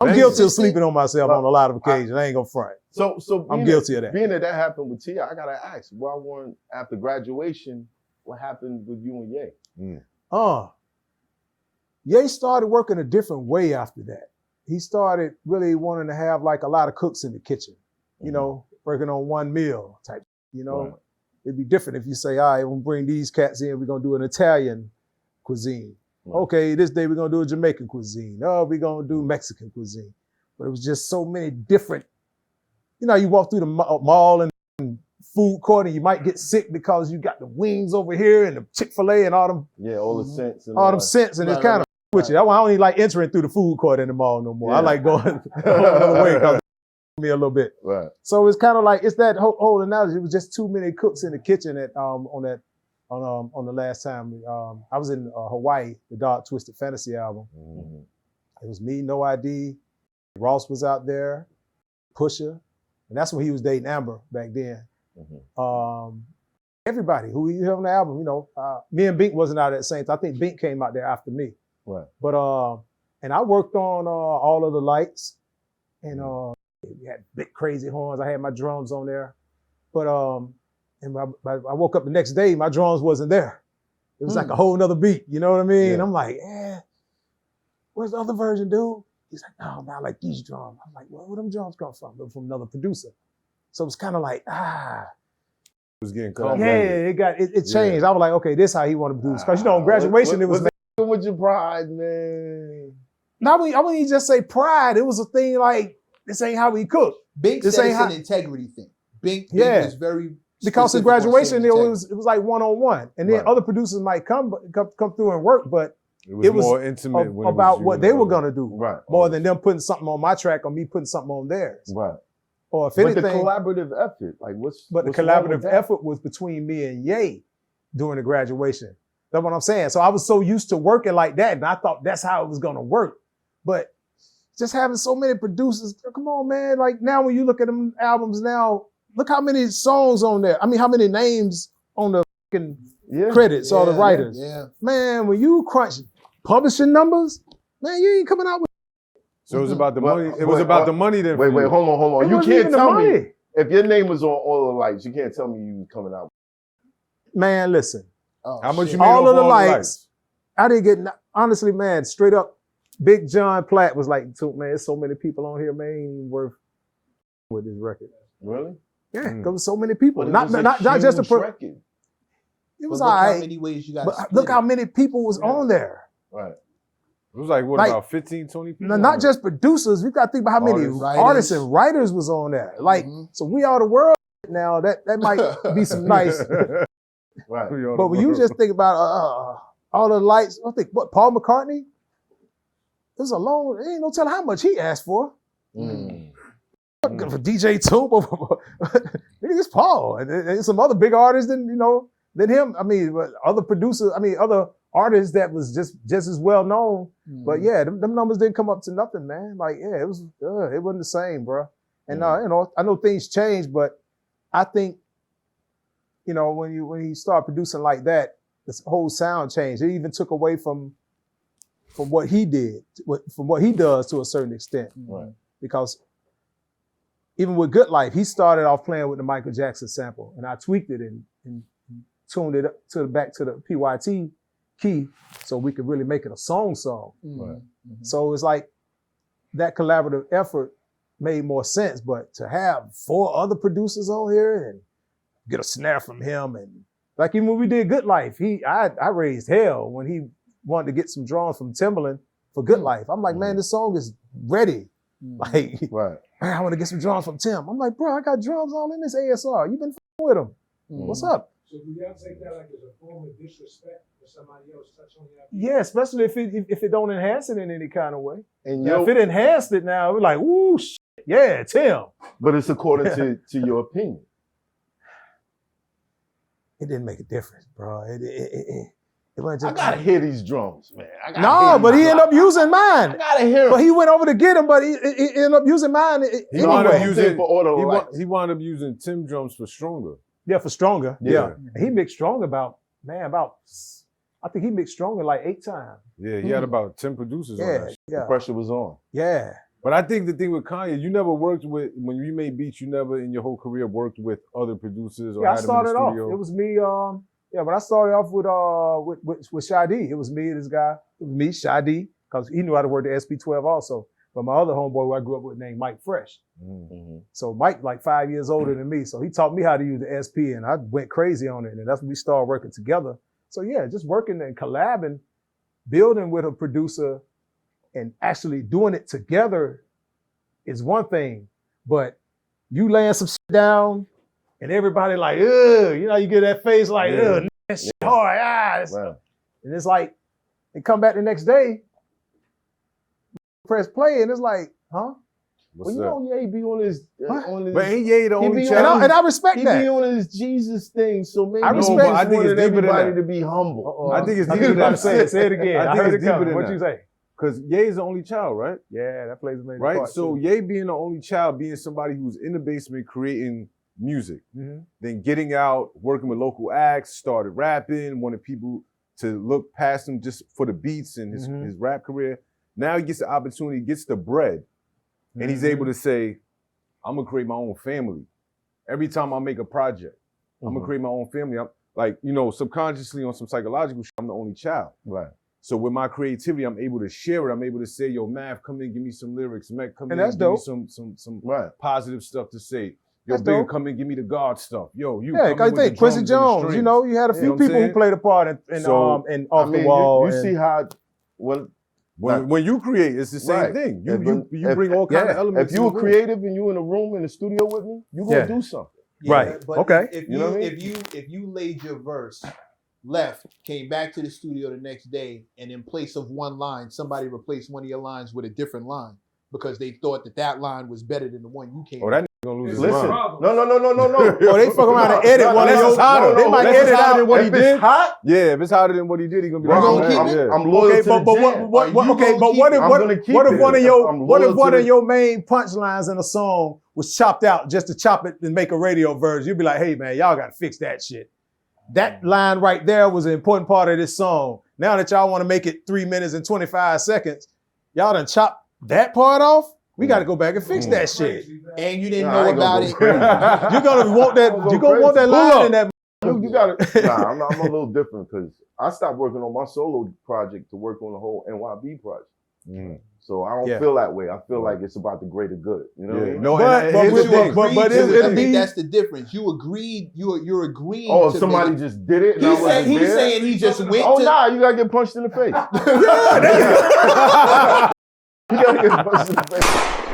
I'm guilty of sleeping on myself on a lot of occasions. I ain't gonna front. So I'm guilty of that. Being that happened with T.I., I gotta ask, after graduation, what happened with you and Ye? Ye started working a different way after that. He started really wanting to have like a lot of cooks in the kitchen, you know, working on one meal type, you know. Right. It'd be different if you say, all right, we'll bring these cats in, we're gonna do an Italian cuisine. Right. Okay, this day we're gonna do a Jamaican cuisine. Oh, we're gonna do Mexican cuisine. But it was just so many different, you know, you walk through the mall and food court and you might get sick because you got the wings over here and the Chick-fil-A and all them. Yeah, all the scents. And all them scents and it's kind of with you. I don't even like entering through the food court in the mall no more. I like going another way because me a little bit. Right. So it's kind of like, it's that whole analogy. It was just too many cooks in the kitchen on the last time. I was in Hawaii, the Dark Twisted Fantasy album. It was me, No ID. Ross was out there, Pusha, and that's when he was dating Amber back then. Everybody who you have on the album, you know, me and Bink wasn't out at the same time. I think Bink came out there after me. Right. But and I worked on all of the lights, and we had big crazy horns. I had my drums on there, but and I woke up the next day, my drums wasn't there. It was like a whole nother beat. You know what I mean? Yeah. I'm like, where's the other version, dude? He's like, no, man, I like these drums. I'm like, well, where them drums come from? They're from another producer. So it was kind of like, It was getting cut. Yeah, it changed. I was like, okay, this is how he wanted to produce. Because, you know, on graduation, it was with your pride, man. I wouldn't just say pride. It was a thing like, this ain't how we cook. Bink said it's an integrity thing. Bink was very because in graduation, it was like one-on-one. And then other producers might come through and work, but it was more intimate about what they were gonna do. Right. More than them putting something on my track or me putting something on theirs. Right. Or if anything, the collaborative effort, like the collaborative effort was between me and Ye during the graduation. That's what I'm saying. So I was so used to working like that, and I thought that's how it was gonna work. But just having so many producers, come on, man. Like now when you look at them albums now, look how many songs on there. I mean, how many names on the fucking credits or the writers. Yeah. Man, when you crunch publishing numbers, man, you ain't coming out with. So it was about the money. It was about the money then. Wait, hold on. You can't tell me if your name was on all the lights. You can't tell me you was coming out. Man, listen. How much you made all of the lights? I didn't get, honestly, man, straight up. Big John Platt was like, man, there's so many people on here, man, ain't even worth with this record. Really? Yeah, because so many people. Not just a record. It was all right. How many ways you got but look how many people was on there. Right. It was like, what, about 15, 20 people? Not just producers. We got to think about how many artists and writers was on there. Like, so we are the world now. That might be some nice. Right. But when you just think about all the lights, I think, what, Paul McCartney? It was ain't no telling how much he asked for. For DJ Toomp, it's Paul. And some other big artists than him. I mean, other producers, other artists that was just as well known. But yeah, them numbers didn't come up to nothing, man. Like, yeah, it wasn't the same, bro. And I know things changed, but I think, when you start producing like that, this whole sound changed. It even took away from what he did, from what he does to a certain extent. Right. Because even with Good Life, he started off playing with the Michael Jackson sample, and I tweaked it and tuned it up back to the PYT key so we could really make it a song. Right. So it's like that collaborative effort made more sense, but to have 4 other producers on here and get a snare from him, and like even when we did Good Life, I raised hell when he wanted to get some drums from Timbaland for Good Life. I'm like, man, this song is ready. Like, man, I want to get some drums from Tim. I'm like, bro, I got drums all in this ASR. You've been with them. What's up? So do y'all take that like as a form of disrespect for somebody else touching on your? Yeah, especially if it don't enhance it in any kind of way. And if it enhanced it now, we're like, ooh, shit, yeah, Tim. But it's according to your opinion. It didn't make a difference, bro. It wasn't just, I gotta hear these drums, man. But he ended up using mine. I gotta hear them. But he went over to get him, but he ended up using mine He wound up using Tim drums for Stronger. Yeah, for Stronger. Yeah. He mixed Stronger I think he mixed Stronger like 8 times. Yeah, he had about 10 producers on that. The pressure was on. Yeah. But I think the thing with Kanye, you never worked with, when you made beats, you never in your whole career worked with other producers or Yeah, I had them in the started off. studio? It was me. But I started off with Shadi. It was me and this guy. It was me, Shadi, because he knew how to work the SP12 also. But my other homeboy who I grew up with named Mike Fresh. Mm-hmm. So Mike, like 5 years older than me. So he taught me how to use the SP and I went crazy on it. And that's when we started working together. So yeah, just working and collabing, building with a producer and actually doing it together is one thing. But you laying some shit down and everybody like, ugh, you know, you get that face like, ugh, that shit hard, wow. And it's like, they come back the next day, press play, and it's like, huh? Well, you know, Ye be on his, but ain't Ye the only child? And I respect that. He be on his Jesus thing, so maybe I respect. I think it's everybody to be humble. I think it's deeper than that. Say it again. I think it's deeper than what you say. Because Ye is the only child, right? Yeah, that plays a major part. Right? So too. Ye being the only child, being somebody who's in the basement creating music, then getting out, working with local acts, started rapping, wanted people to look past him just for the beats and his rap career. Now he gets the opportunity, gets the bread, and he's able to say, I'm gonna create my own family. Every time I make a project, I'm gonna create my own family. I'm like, you know, subconsciously on some psychological shit, I'm the only child. Right. So with my creativity, I'm able to share it. I'm able to say, yo, Math, come in, give me some lyrics. Mac, come in, that's give dope. me some positive stuff to say. Yo, That's Big, dope. come in, give me the God stuff. Yo, you yeah, because I think Quincy Jones, you know, you had a few people who played a part in Off the Wall. You see how when you create, it's the same thing. You bring all kinds of elements. If you're creative and you in a room in the studio with me, you gonna do something. Yeah, right. But okay. If you laid your verse, left, came back to the studio the next day, and in place of one line, somebody replaced one of your lines with a different line because they thought that line was better than the one you came. Oh, that gonna lose his Listen, mind. no. Oh, they fuck around and edit one of your. They might edit out what he if did. It's hot. Yeah, if it's hotter than what he did, he gonna be I'm like, gonna keep it. I'm loyal to the jam. what if one of your main punchlines in a song was chopped out just to chop it and make a radio version? You'd be like, hey man, y'all gotta fix that shit. That line right there was an important part of this song. Now that y'all want to make it 3 minutes and 25 seconds, y'all done chopped that part off. We got to go back and fix that shit. And you didn't know about it. You're gonna want that. You're gonna want that line in that. You gotta. Nah, I'm a little different because I stopped working on my solo project to work on the whole NYB project. So I don't feel that way. I feel like it's about the greater good. You know what I mean? No, I think that's the difference. You agreed. You're agreeing. Oh, if somebody just did it. He's saying he just went. Oh, nah, you gotta get punched in the face. You gotta get punched in the face.